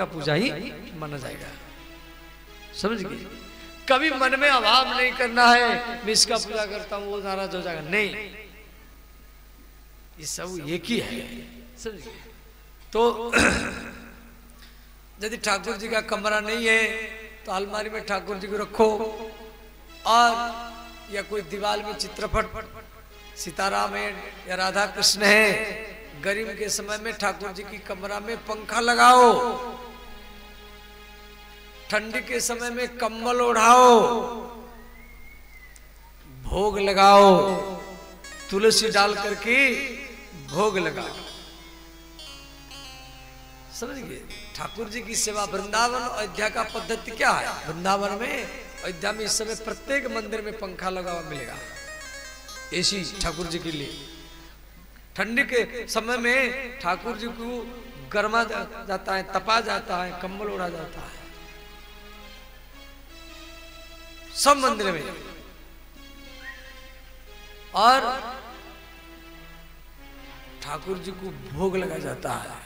का पूजा ही माना जाएगा। समझ गए? कभी मन में अभाव नहीं करना है मैं इसका पूजा करता हूं वो नाराज हो जाएगा, नहीं, ये सब एक ही है। समझ गए? तो यदि ठाकुर जी का कमरा नहीं है तो अलमारी में ठाकुर जी को रखो, और या कोई दीवार में चित्रपट सीताराम है या राधा कृष्ण है, गर्मी के समय में ठाकुर जी की कमरा में पंखा लगाओ, ठंडी के समय में कंबल ओढ़ाओ, भोग लगाओ, तुलसी डाल करके भोग लगाओ। समझ गए? ठाकुर जी की सेवा वृंदावन अयोध्या का पद्धति क्या है? वृंदावन में अयोध्या में इस समय प्रत्येक मंदिर में पंखा लगा हुआ मिलेगा, एसी ठाकुर जी के लिए। ठंडी के समय में ठाकुर जी को गर्मा जाता है, तपा जाता है, कंबल ओढ़ा जाता है सब मंदिर में। और ठाकुर जी को भोग लगा जाता है।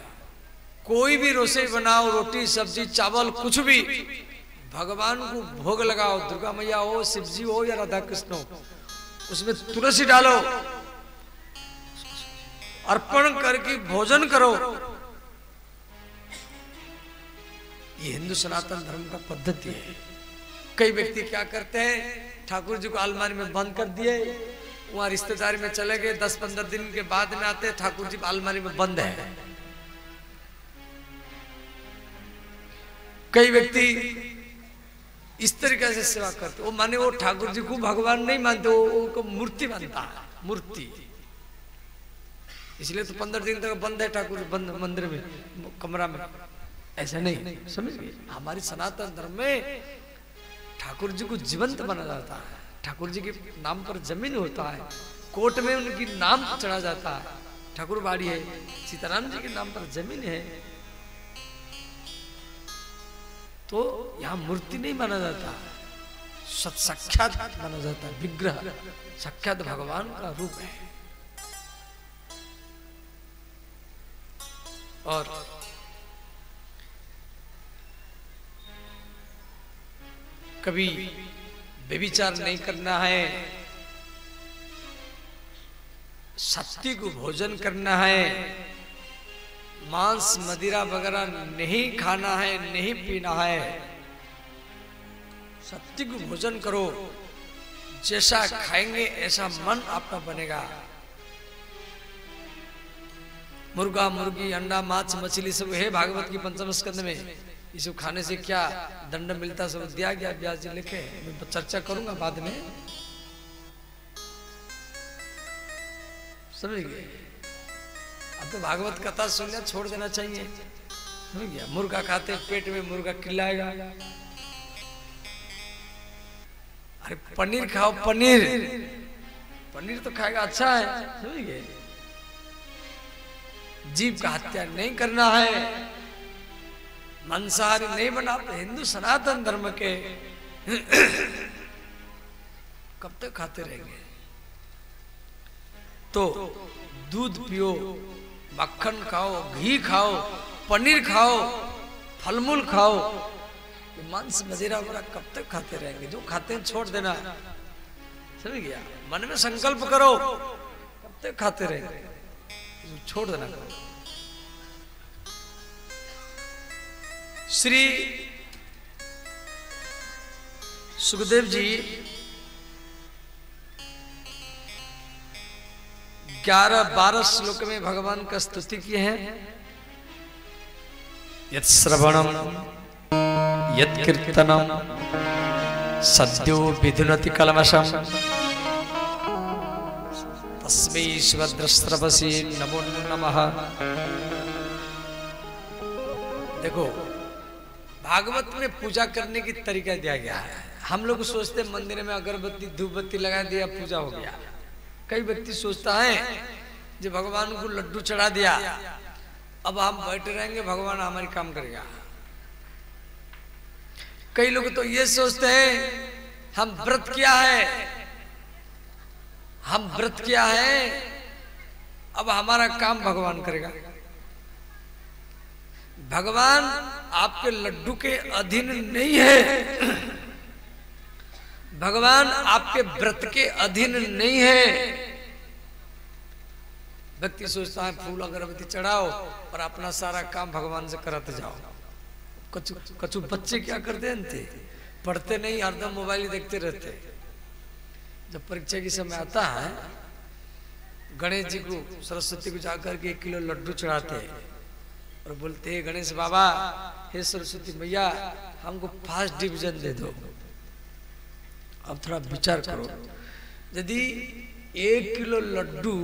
कोई भी रसोई बनाओ, रोटी सब्जी चावल कुछ भी, भगवान को भोग लगाओ, दुर्गा मैया हो, शिव जी हो या राधा कृष्ण हो, उसमें तुलसी डालो, अर्पण करके भोजन करो। ये हिंदू सनातन धर्म का पद्धति है। कई व्यक्ति क्या करते हैं, ठाकुर जी को अलमारी में बंद कर दिए, वहां रिश्तेदारी में चले गए, 10-15 दिन के बाद में आते, ठाकुर जी अलमारी में बंद है। कई व्यक्ति इस तरीके से सेवा करते, वो माने वो ठाकुर जी को भगवान नहीं मानते, वो मूर्ति मानता है, मूर्ति। इसलिए तो 15 दिन तक बंद है ठाकुर जी, बंद मंदिर में, कमरा में। ऐसा नहीं, समझ गए? हमारी सनातन धर्म में ठाकुर जी को जीवंत माना जाता है। ठाकुर जी के नाम पर जमीन होता है, कोर्ट में उनकी नाम चढ़ा जाता है, ठाकुर बाड़ी है, सीताराम जी के नाम पर जमीन है, तो यहां मूर्ति नहीं माना जाता, सत साक्षात माना जाता है, विग्रह साक्षात भगवान का रूप है। और कभी व्यभिचार नहीं करना है, सात्विक भोजन करना है, मांस मदिरा वगैरह नहीं खाना है, नहीं पीना है, सात्विक भोजन करो, जैसा खाएंगे ऐसा मन आपका बनेगा। मुर्गा मुर्गी अंडा माछ मछली सब है भागवत की पंचम स्कंद में, ये सब खाने से क्या दंड मिलता सब दिया गया, व्यास जी लिखे, मैं चर्चा करूंगा बाद में। समझ गए? अब तो भागवत कथा सुनना छोड़ देना चाहिए। समझ गया? मुर्गा खाते पेट में मुर्गा किल्लाएगा। अरे पनीर खाओ, पनीर, पनीर तो खाएगा, अच्छा है। समझ गए? जीव का हत्या नहीं करना है, मांसाहारी नहीं बनाते। हिंदू सनातन धर्म के कब तक खाते रहेंगे? तो दूध पियो, मक्खन खाओ, घी खाओ, पनीर खाओ, फलमूल खाओ, मांस मदिरा वगैरह कब तक खाते रहेंगे? जो खाते हैं छोड़ देना। समझ गया? मन में संकल्प करो, कब तक खाते रहेंगे, छोड़ देना। श्री सुखदेव जी 11-12 श्लोक में भगवान का स्तुति किए हैं। यत् श्रवणम यत् कीर्तनम सद्यो विधुनति कलमशम तस्मै शिवद्रस्त्रवसे नमो नमः। देखो, भागवत में पूजा करने की तरीका दिया गया है। हम लोग सोचते मंदिर में अगरबत्ती धूपबत्ती लगा दिया पूजा हो गया। कई व्यक्ति सोचता है जो भगवान को लड्डू चढ़ा दिया, अब हम बैठे रहेंगे भगवान हमारी काम करेगा। कई लोग तो ये सोचते हैं हम व्रत किया है, हम व्रत किया है, अब हमारा काम भगवान करेगा। भगवान आपके लड्डू के अधीन नहीं है, भगवान आपके व्रत के अधीन नहीं है। व्यक्ति सोचता है फूल अगरबत्ती चढ़ाओ और अपना सारा काम भगवान से कराते जाओ। कछु बच्चे क्या करते हैं, पढ़ते नहीं, हरदम मोबाइल ही देखते रहते। जब परीक्षा की समय आता है, गणेश जी को, सरस्वती को जाकर के 1 किलो लड्डू चढ़ाते हैं और बोलते हैं गणेश बाबा, हे सरस्वती मैया, हमको फर्स्ट डिवीजन दे दो। अब थोड़ा विचार करो, यदि 1 किलो लड्डू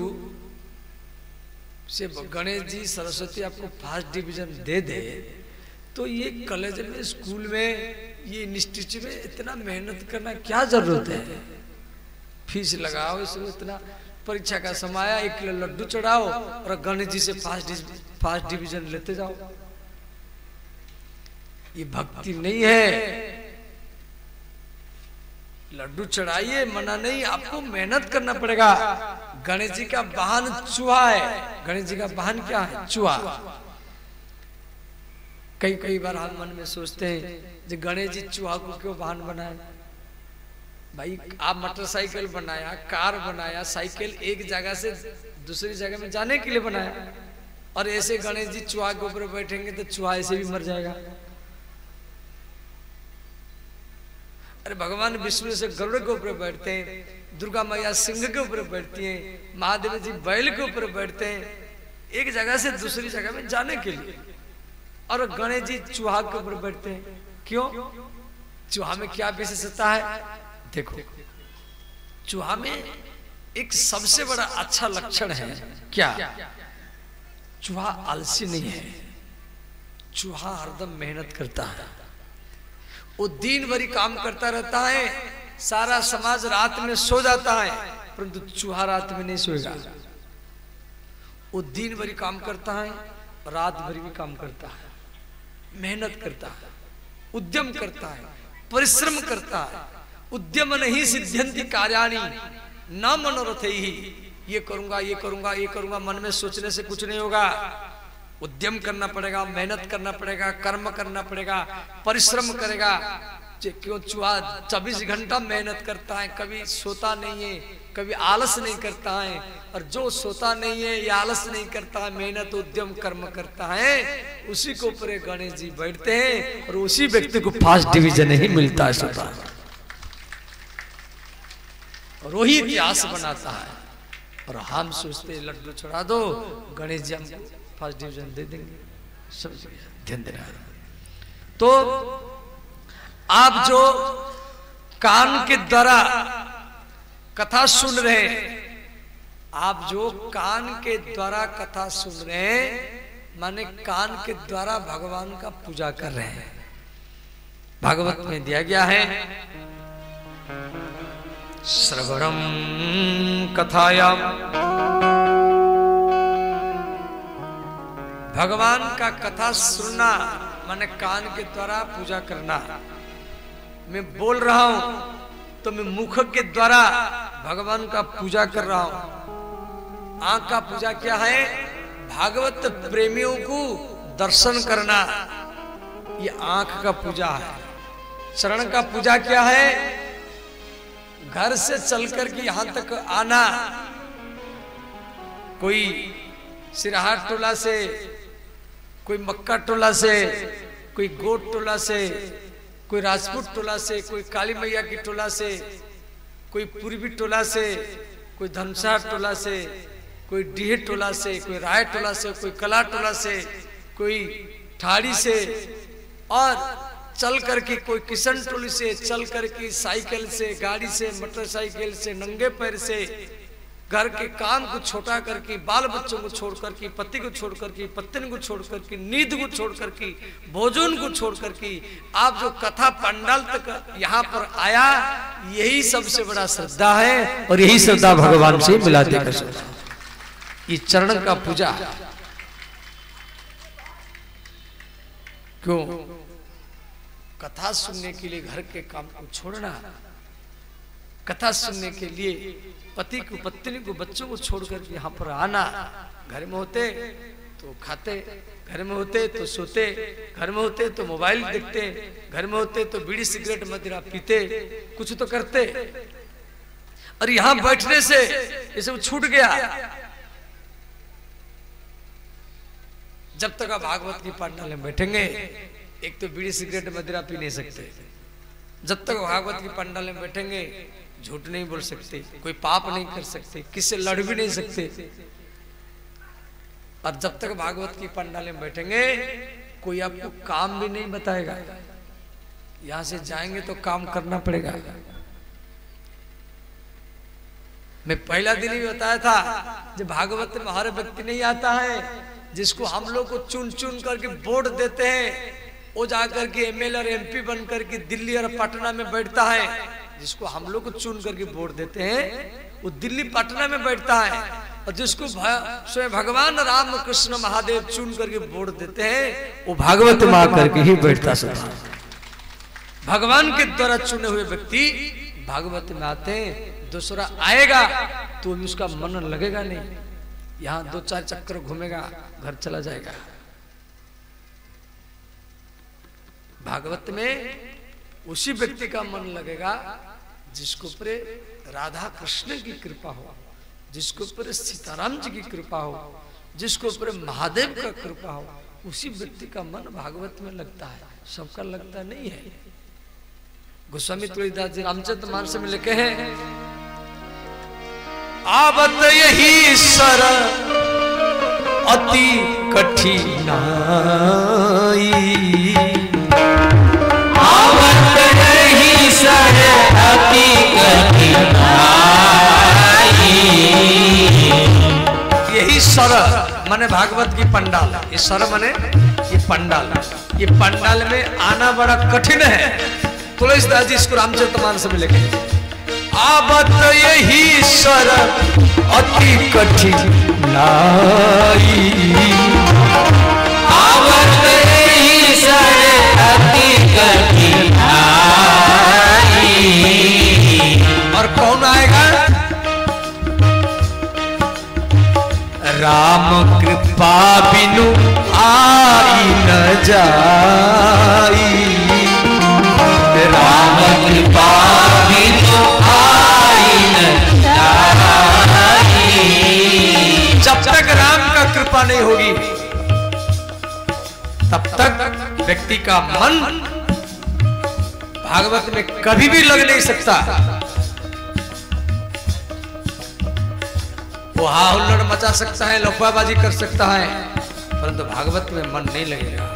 से गणेश जी सरस्वती आपको फर्स्ट डिवीजन दे दे, तो ये कॉलेज में, स्कूल में, ये इंस्टीट्यूट में इतना मेहनत करना क्या जरूरत है? फीस लगाओ, इसमें इतना परीक्षा का समय आया, 1 किलो लड्डू चढ़ाओ और गणेश जी से फर्स्ट डिवीजन लेते जाओ। ये भक्ति नहीं है। लड्डू चढ़ाइए, मना नहीं, आपको मेहनत करना पड़ेगा। गणेश जी का वाहन चूहा है। गणेश जी का वाहन क्या है? चूहा। कई बार हम मन में सोचते हैं कि गणेश जी चूहा को क्यों वाहन बनाए? भाई, आप मोटरसाइकिल बनाया, कार बनाया, साइकिल एक जगह से दूसरी जगह में जाने के लिए बनाया, और ऐसे गणेश जी चूहा के ऊपर बैठेंगे तो चूहा ऐसे भी मर जाएगा। अरे भगवान विष्णु से गरुड़ के ऊपर बैठते हैं, दुर्गा मैया सिंह के ऊपर बैठती हैं, महादेव जी बैल के ऊपर बैठते हैं, एक जगह से दूसरी जगह में जाने के लिए, और गणेश जी चूहा के ऊपर बैठते हैं। क्यों? चूहा में क्या विशेषता है? देखो, चूहा में एक सबसे बड़ा अच्छा लक्षण है। क्या? चूहा आलसी नहीं है। चूहा हरदम मेहनत करता है, वो दिन भर काम करता रहता है। सारा समाज रात में सो जाता है, परंतु चूहा रात में नहीं सोएगा। वो दिन भर काम करता है, रात भर भी काम करता है, मेहनत करता है, उद्यम करता है, परिश्रम करता है। उद्यम नहीं सिद्ध्यंति कार्याणि न मनोरथ ही। ये करूंगा, ये करूंगा, ये करूंगा, मन में सोचने से कुछ नहीं होगा। उद्यम करना पड़ेगा, मेहनत करना पड़ेगा, कर्म करना पड़ेगा, परिश्रम करेगा। क्यों? चूहा 24 घंटा मेहनत करता है, कभी सोता नहीं है, कभी आलस नहीं करता है। और जो सोता नहीं है या आलस नहीं करता है, मेहनत उद्यम कर्म करता है, उसी को ऊपर गणेश जी बैठते हैं और उसी व्यक्ति को फर्स्ट डिवीजन ही मिलता है। सोता है और वही इतिहास बनाता है। और हम सोचते लड्डू चढ़ा दो, गणेश जी हमको फर्स्ट डिवीजन दे देंगे। सब ध्यान देना। तो आप जो कान के द्वारा कथा सुन रहे हैं, आप जो कान के द्वारा कथा सुन रहे हैं, माने कान के द्वारा भगवान का पूजा कर रहे हैं। भागवत में दिया गया है, श्रवणम कथायाम, भगवान का कथा सुनना माने कान के द्वारा पूजा करना। मैं बोल रहा हूं तो मैं मुख के द्वारा भगवान का पूजा कर रहा हूं। आंख का पूजा क्या है? भागवत प्रेमियों को दर्शन करना, ये आंख का पूजा है। चरण का पूजा क्या है? घर से चलकर के यहां तक आना। कोई सिराहाट टोला से, कोई मक्का टोला से, कोई गोट टोला से, कोई राजपूत टोला से, कोई काली मैया की टोला से, कोई पूर्वी टोला से, कोई धनसार टोला से, कोई डीह टोला से, कोई राय टोला से, कोई कला टोला से, कोई ठाड़ी से, और चल करके कोई किशन टोली से, चल करके साइकिल से, गाड़ी से, मोटरसाइकिल से, नंगे पैर से, घर के काम को छोटा करके, बाल बच्चों को छोड़ करके, पति को छोड़ करके, पत्नी को छोड़ करके, नींद को छोड़ करके, भोजन को छोड़ करके आप जो कथा पंडाल तक यहाँ पर आया, यही सबसे बड़ा श्रद्धा है। और यही श्रद्धा भगवान से मिलाते हैं। ये चरण का पूजा। क्यों? कथा सुनने के लिए घर के काम को छोड़ना, कथा सुनने के लिए पति को, पत्नी को, बच्चों को छोड़कर यहाँ पर आना। घर में होते तो खाते, घर में होते तो सोते, घर में होते तो मोबाइल देखते, घर में होते तो बीड़ी सिगरेट मदिरा पीते, कुछ तो करते। और यहां बैठने से ये सब छूट गया। जब तक आप भागवत की पाठशाला में बैठेंगे, एक तो बीड़ी सिगरेट मदिरा पी नहीं सकते। जब तक भागवत की पाठशाला में बैठेंगे, झूठ नहीं बोल सकते, कोई पाप नहीं कर सकते, किससे लड़ भी नहीं सकते। और जब तक भागवत की पाठशाला में बैठेंगे, कोई आपको काम भी नहीं बताएगा। यहां से जाएंगे तो काम करना पड़ेगा। मैं पहला दिन ही बताया था, जब भागवत में हर व्यक्ति नहीं आता है, जिसको हम लोग को चुन चुन करके वोट देते हैं, वो जाकर के एमएलए और एमपी बन करके दिल्ली और पटना में बैठता है। जिसको हम लोग को चुन करके वोट देते हैं, वो दिल्ली पटना में बैठता है। और जिसको स्वयं भगवान राम कृष्ण महादेव चुन करके वोट देते हैं, वो भागवत में आकर के ही बैठता सदा। भगवान के द्वारा चुने हुए व्यक्ति भागवत में आते हैं। दूसरा आएगा तो उसका मन लगेगा नहीं, यहां 2-4 चक्कर घूमेगा, घर चला जाएगा। भागवत में उसी व्यक्ति का मन लगेगा जिसको ऊपर राधा कृष्ण की कृपा हो, जिसको ऊपर सीताराम जी की कृपा हो, जिसको ऊपर महादेव का कृपा हो, उसी व्यक्ति का मन भागवत में लगता है, सबका लगता नहीं है। गोस्वामी तुलसीदास जी रामचरितमानस में लिखे हैं, आवत यही सर अति कठिनाई, आवत यही सर अति कठिनाई। यही सर माने भागवत की पंडाल, ये सर माने ये पंडाल, ये पंडाल में आना बड़ा कठिन है। तुलसीदास जी इसको रामचरितमानस में लिखे, आवत यही सर अति कठिनाई, आवत यही सर अति कठिनाई। और कौन आएगा? राम कृपा बिनु आई न जाई, राम कृपा बिनु आई न जाई। जब तक राम का कृपा नहीं होगी, तब तक व्यक्ति का मन भागवत में कभी भी लग नहीं सकता। वो हुल्लड़ मचा सकता है, लफड़ाबाजी कर सकता है, परंतु भागवत में मन नहीं लगेगा।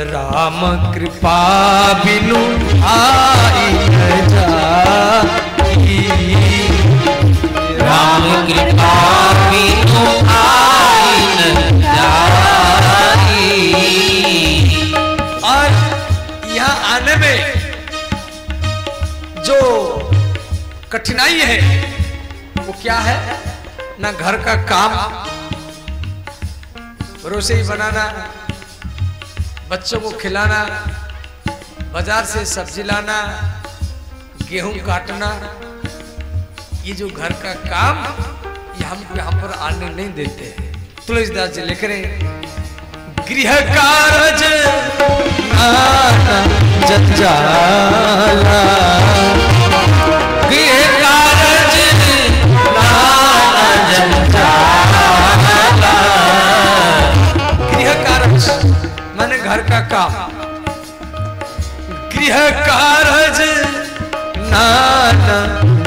राम कृपा बिनु आई न जाई, राम कृपा बिनु आई न जाई। और यहाँ आने में जो कठिनाई है वो क्या है? ना घर का काम, रसोई बनाना, बच्चों को खिलाना, बाजार से सब्जी लाना, गेहूं काटना, ये जो घर का काम ये हम पर आने नहीं देते हैं। तुलसीदास जी लिख रहे हैं, गृह कारज नाना जंजाला, गृह कारज नाना जंजाला। गृह कारज माने घर का काम, गृह कारज नाना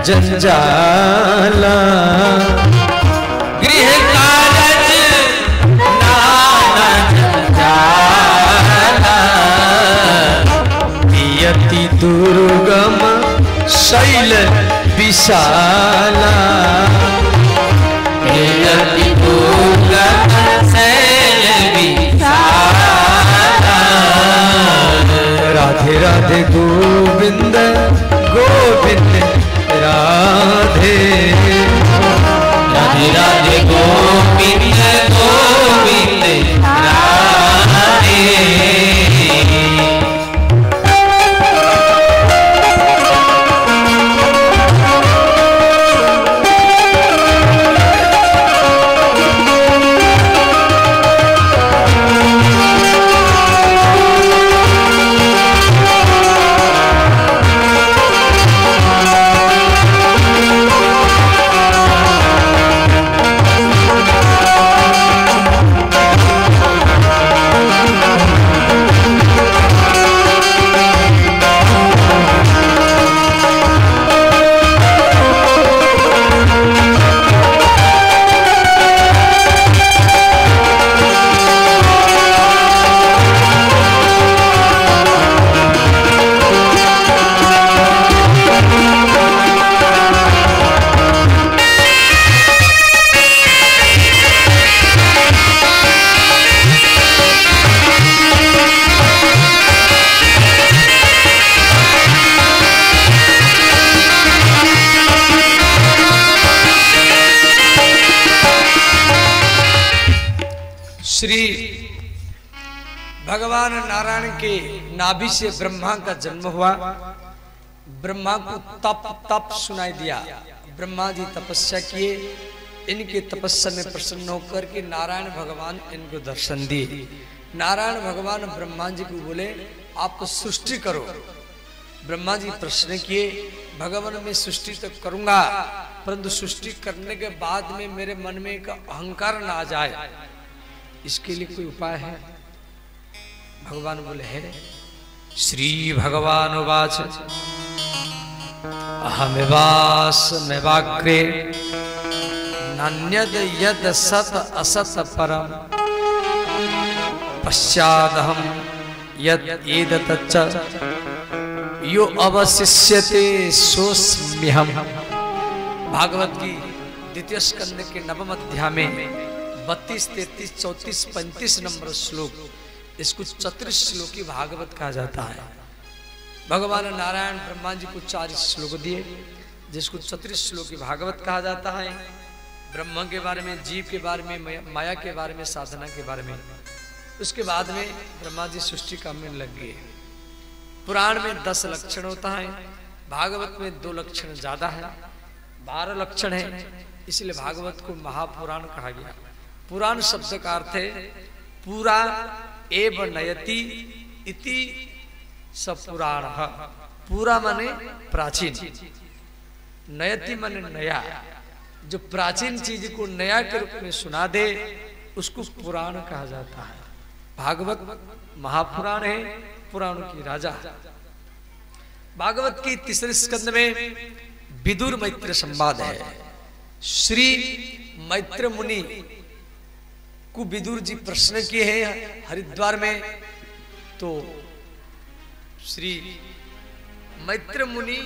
जंजाला, गृह कारज नाना जंजाला। यति दुर्गम शैल विशाला, यति दुर्गम शैल विशाला। राधे राधे गोविंद गोविंद राधे, राधे राधे गोविंद गोविंद राधे। श्री भगवान नारायण के नाभि से ब्रह्मा का जन्म हुआ। ब्रह्मा को तप तप सुनाई दिया। ब्रह्मा जी तपस्या किए। इनके तपस्या में प्रसन्न होकर के नारायण भगवान इनको दर्शन दिए। नारायण भगवान ब्रह्मा जी को बोले आप सृष्टि करो। ब्रह्मा जी प्रश्न किए भगवान मैं सृष्टि तो करूंगा, परंतु सृष्टि करने के बाद में मेरे मन में एक अहंकार ना आ जाए, इसके लिए कोई उपाय है? भगवान बोले है। श्री भगवान उवाच अहमेवास्म्यवाग्रे नान्यद यद सत असत परम पश्चादहम यद एतच्च यो अवशिष्यते सोऽस्म्यहम्। भागवत की द्वितीय स्कंद के नवम अध्याय में 32, 33, 34, 35 नंबर श्लोक, इसको चतुर्श श्लोकी भागवत कहा जाता है। भगवान नारायण ब्रह्मा जी को 4 श्लोक दिए, जिसको चतुर्श श्लोकी भागवत कहा जाता है। ब्रह्म के बारे में, जीव के बारे में, माया के बारे में, साधना के बारे में। उसके बाद में ब्रह्मा जी सृष्टि काम में लग गए। पुराण में 10 लक्षण होता है, भागवत में 2 लक्षण ज्यादा है, 12 लक्षण है, इसलिए भागवत को महापुराण कहा गया। पुराण शब्द का अर्थ है पूरा एव नयति इति सपुराण। पूरा माने प्राचीन, नयति माने नया। जो प्राचीन चीज को नया के रूप में सुना दे उसको पुराण कहा जाता है। भागवत महापुराण है, पुराणों की राजा। भागवत की तीसरे स्कंद में विदुर मैत्र संवाद है। श्री मैत्र मुनि को विदुर जी प्रश्न किए हैं हरिद्वार में, तो श्री मैत्र मुनि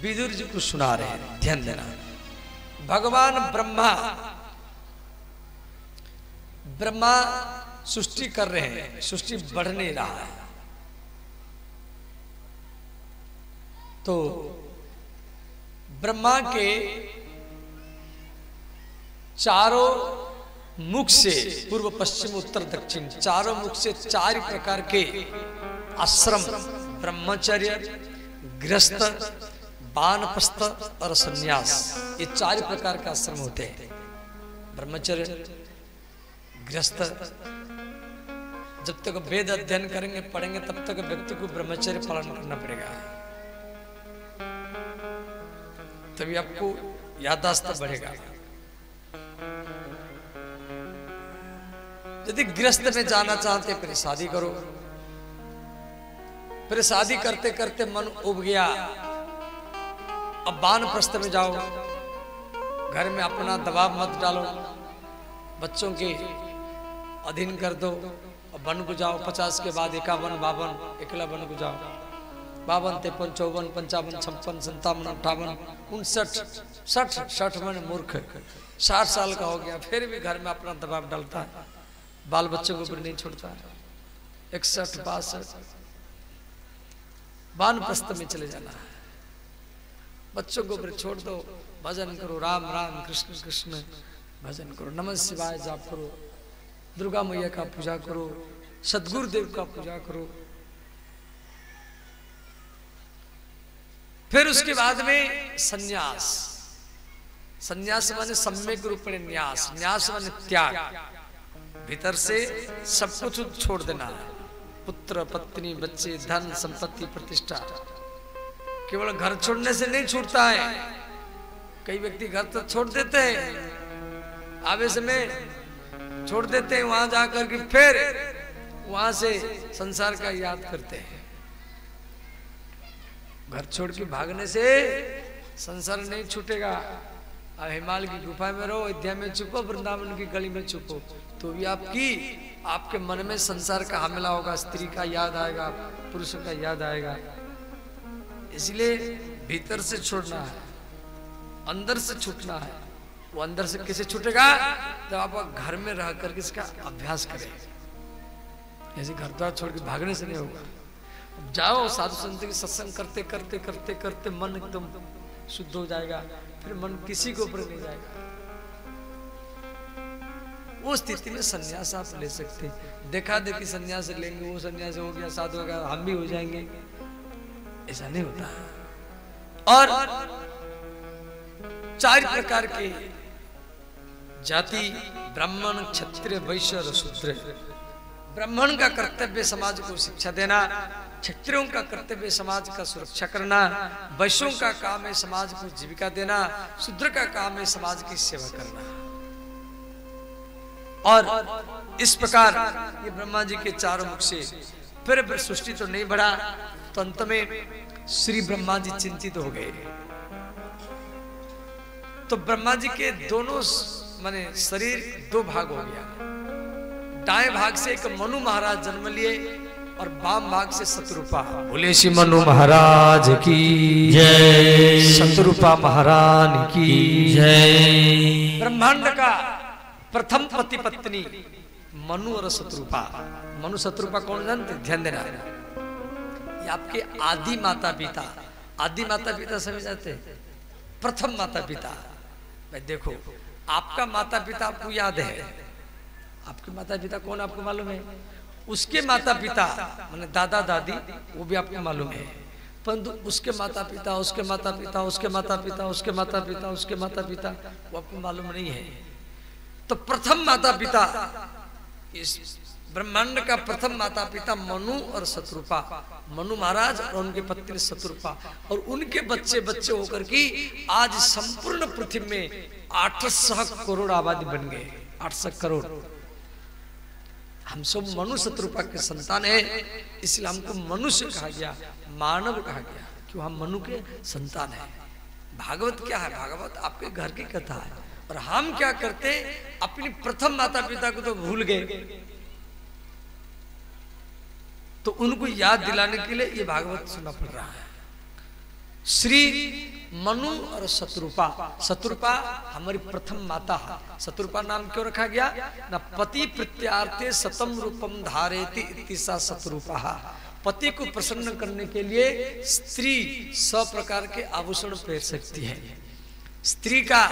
विदुर जी को सुना रहे हैं। ध्यान देना, भगवान ब्रह्मा सृष्टि कर रहे हैं, सृष्टि बढ़ नहीं रहा है, तो ब्रह्मा के चारों मुख से, पूर्व पश्चिम उत्तर दक्षिण, चारों मुख से 4 प्रकार के आश्रम, ब्रह्मचर्य, गृहस्थ, वानप्रस्थ और सन्यास, ये 4 प्रकार के आश्रम होते हैं। ब्रह्मचर्य, गृहस्थ, जब तक वेद अध्ययन करेंगे, पढ़ेंगे, तब तक व्यक्ति को ब्रह्मचर्य पालन करना पड़ेगा, तभी आपको याददाश्त बढ़ेगा। यदि गृहस्थ में जाना चाहते फिर शादी करो, फिर शादी करते करते मन उब गया, अब वानप्रस्थ में जाओ, घर में अपना दबाव मत डालो, बच्चों के अधीन कर दो, और वन को जाओ। 50 के बाद 51, 52, एकला वन को जाओ। 52, 53, 54, 55, 56, 57, 58, 59, 60 मन मूर्ख, 60 साल का हो गया फिर भी घर में अपना दबाव डालता है, बाल बच्चों को भी नहीं छोड़ता है। 61, 62, वानप्रस्थ में चले जाना है। बच्चों को फिर छोड़ दो, भजन करो, राम राम कृष्ण कृष्ण भजन करो, नमः शिवाय जाप करो, दुर्गा मैया का पूजा करो, सदगुरुदेव का पूजा करो। फिर उसके बाद में सन्यास। सन्यास माने सम्यक रूप में न्यास, न्यास माने त्याग, भीतर से सब कुछ छोड़ देना है। पुत्र, पत्नी, बच्चे, धन, संपत्ति, प्रतिष्ठा। केवल घर छोड़ने से नहीं छूटता है। कई व्यक्ति घर तो छोड़ देते हैं, आवेश में छोड़ देते हैं, वहां जाकर के फिर वहां से संसार का याद करते हैं। घर छोड़ के भागने से संसार नहीं छूटेगा। अब हिमालय की गुफा में रहो, अयोध्या में छुपो, वृंदावन की गली में छुपो, तो भी आपके मन में संसार का हमला होगा, स्त्री का याद आएगा, पुरुष का याद आएगा। इसलिए भीतर से छोड़ना है, अंदर से छूटना है। वो अंदर से कैसे छूटेगा? जब आप घर में रह करके इसका अभ्यास करें। ऐसे घर द्वार छोड़ के भागने से नहीं होगा। जाओ साधु संत के सत्संग करते करते करते करते मन एकदम शुद्ध हो जाएगा, फिर मन किसी के ऊपर नहीं जाएगा। वो स्थिति में संन्यास आप ले सकते हैं। देखा देखी संन्यास लेंगे, वो संन्यास हो गया, साधु हो गया, हम भी हो जाएंगे, ऐसा नहीं होता। और 4 प्रकार के जाति, ब्राह्मण, क्षत्रिय, वैश्य और शूद्र। ब्राह्मण का कर्तव्य समाज को शिक्षा देना, क्षत्रियों का कर्तव्य समाज का सुरक्षा करना, वैश्यों का काम है समाज को जीविका देना, शूद्र का काम है समाज की सेवा करना। और इस प्रकार ये ब्रह्मा जी के 4 मुख से फिर सृष्टि तो नहीं बढ़ा, तो अंत में श्री ब्रह्मा जी चिंतित हो गए। तो ब्रह्मा जी के दोनों माने शरीर 2 भाग हो गया। दाएं भाग से एक मनु महाराज जन्म लिए और वाम भाग से शतरूपा। बोले श्री मनु महाराज की जय, शतरूपा महारानी की जय। ब्रह्मांड का प्रथम पति पत्नी मनु और शतरूपा। मनु शतरूपा कौन जानते? ध्यान देना, ये आपके आदि माता पिता। आदि माता पिता समझ जाते? प्रथम माता पिता। भाई देखो, आपका माता पिता आपको याद है, आपके माता पिता कौन आपको मालूम है? उसके माता पिता माने दादा दादी, वो भी आपको मालूम है, परंतु उसके माता पिता, उसके माता पिता, उसके माता पिता, उसके माता पिता, उसके माता पिता, वो आपको मालूम नहीं है। तो प्रथम माता पिता, इस ब्रह्मांड का प्रथम माता पिता मनु और शतरूपा, मनु महाराज और उनके पत्नी शतरूपा, और उनके बच्चे बच्चे होकर की आज संपूर्ण पृथ्वी में 800 करोड़ आबादी बन गए। 800 करोड़। हम सब मनु शतरूपा के संतान है, इसलिए हमको मनुष्य कहा गया, मानव कहा गया, क्यों हम मनु के संतान है। भागवत क्या है? भागवत आपके घर की कथा है। और हम क्या करते, अपनी प्रथम माता पिता को तो भूल गए, तो उनको याद दिलाने के लिए ये भागवत सुनना पड़ रहा है। श्री मनु और शतरूपा। शतरूपा हमारी प्रथम माता है। शतरूपा नाम क्यों रखा गया? ना पति प्रत्यार्थे सतम रूपम धारेति इतिसा शतरूपा। पति को प्रसन्न करने के लिए स्त्री 100 प्रकार के आभूषण पहन सकती है। स्त्री का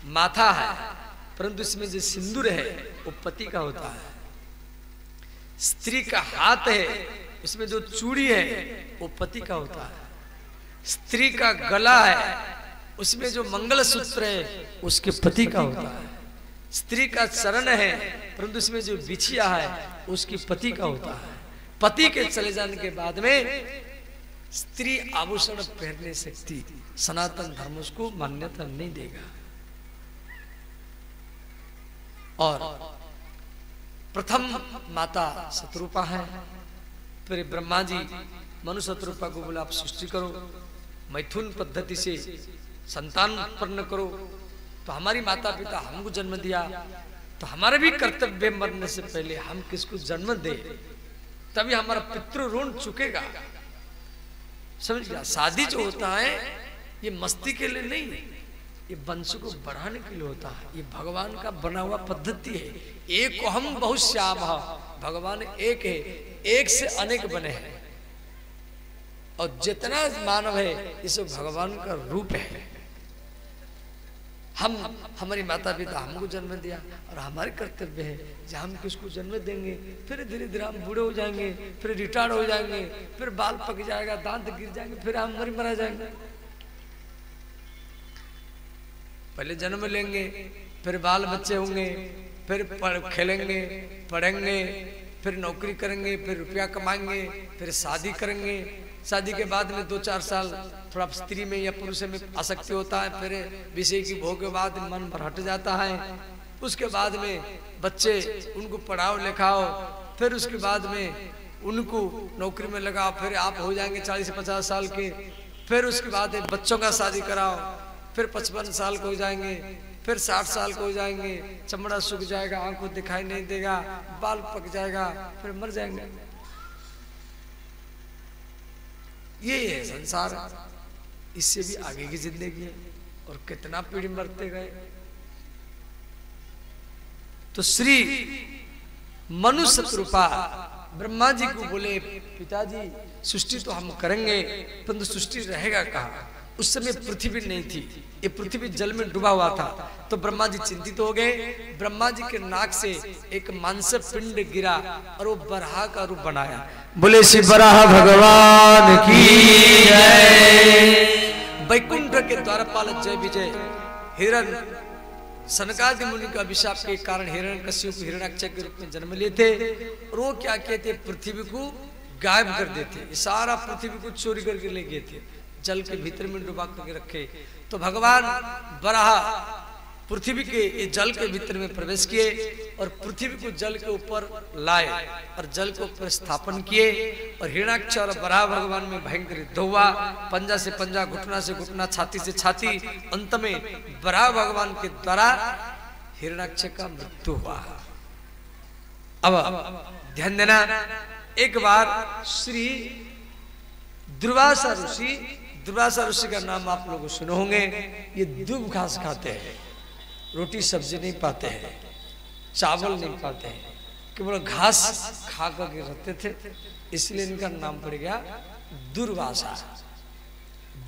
माथा है, परंतु इसमें जो सिंदूर है वो पति का होता है। स्त्री का हाथ है, उसमें जो चूड़ी है वो पति का होता है। स्त्री का गला है, उसमें जो मंगलसूत्र है उसके पति का होता है। स्त्री का चरण है, परंतु उसमें जो बिछिया है उसकी पति का होता है। पति के चले जाने के बाद में स्त्री आभूषण पहन नहीं सकती। सनातन धर्म उसको मान्यता नहीं देगा। और प्रथम माता शतरूपा है। फिर ब्रह्मा जी मनु शतरूपा को बोला, आप सृष्टि करो, मैथुन पद्धति से संतान उत्पन्न करो। तो हमारी माता पिता हमको जन्म दिया, तो हमारा भी कर्तव्य मरने से पहले हम किसको जन्म दे, तभी हमारा पितृ ऋण चुकेगा। समझ गया? शादी जो होता है ये मस्ती के लिए नहीं, ये वंश को बढ़ाने के लिए होता है। ये भगवान का बना हुआ पद्धति है। एक हम बहुत श्याम, भगवान एक है, एक से अनेक बने हैं। और जितना मानव है ये सब भगवान का रूप है। हम हमारी माता पिता हमको जन्म दिया और हमारे कर्तव्य है कि हम किसको जन्म देंगे। फिर धीरे धीरे हम बूढ़े हो जाएंगे, फिर रिटायर्ड हो जाएंगे, फिर बाल पक जाएगा, दांत गिर जाएंगे, फिर हम मरा जाएंगे। पहले जन्म लेंगे, फिर बाल बच्चे होंगे, फिर खेलेंगे, पढ़ेंगे, फिर नौकरी करेंगे, फिर रुपया कमाएंगे, फिर शादी करेंगे। शादी के बाद में 2-4 साल थोड़ा स्त्री में या पुरुष में आसक्ति होता है, फिर विषय की भोग के बाद मन पर हट जाता है। उसके बाद में बच्चे, उनको पढ़ाओ लिखाओ, फिर उसके बाद में उनको नौकरी में लगाओ, फिर आप हो जाएंगे 40-50 साल के। फिर उसके बाद बच्चों का शादी कराओ, फिर 55 साल को हो जाएंगे, फिर 60 साल को हो जाएंगे, चमड़ा सूख जाएगा, आंखों दिखाई नहीं देगा, बाल पक जाएगा, फिर मर जाएंगे। ये है संसार। इससे भी आगे की जिंदगी है। और कितना पीढ़ी मरते गए। तो श्री मनु शतरूपा ब्रह्मा जी को बोले, पिताजी सृष्टि तो हम करेंगे, परंतु सृष्टि रहेगा कहाँ? उस समय पृथ्वी नहीं थी, ये पृथ्वी जल में डूबा हुआ था। तो ब्रह्मा जी चिंतित हो गए। ब्रह्मा जी के नाक से एक मांस पिंड गिरा और वो बराह का रूप बनाया। बोले श्री बराह भगवान की जय। वैकुंठ के द्वारपाल जय विजय हिरण सनकादि मुनि के अभिशाप के कारण हिरण्यकश्यप को हिरण्याक्ष के रूप में जन्म लिए थे। और वो क्या कहते, पृथ्वी को गायब कर देते, सारा पृथ्वी को चोरी करके ले गए थे, जल के भीतर में डुबा करके रखे। तो भगवान बराह पृथ्वी के ये जल के भीतर में प्रवेश किए और पृथ्वी को जल के ऊपर लाए और जल के ऊपर स्थापन किए। और हिरण्याक्ष और बराह भगवान में भयंकर युद्ध हुआ, पंजा से पंजा, घुटना से घुटना, छाती से छाती। अंत में बराह भगवान के द्वारा हिरण्याक्ष का मृत्यु हुआ। अब ध्यान देना, एक बार श्री दुर्वासा ऋषि का नाम आप लोग सुने होंगे। ये दूब घास खाते हैं, रोटी सब्जी नहीं पाते हैं, चावल नहीं पाते हैं, केवल घास खा करके रहते थे, इसलिए इनका नाम पड़ गया दुर्वासा,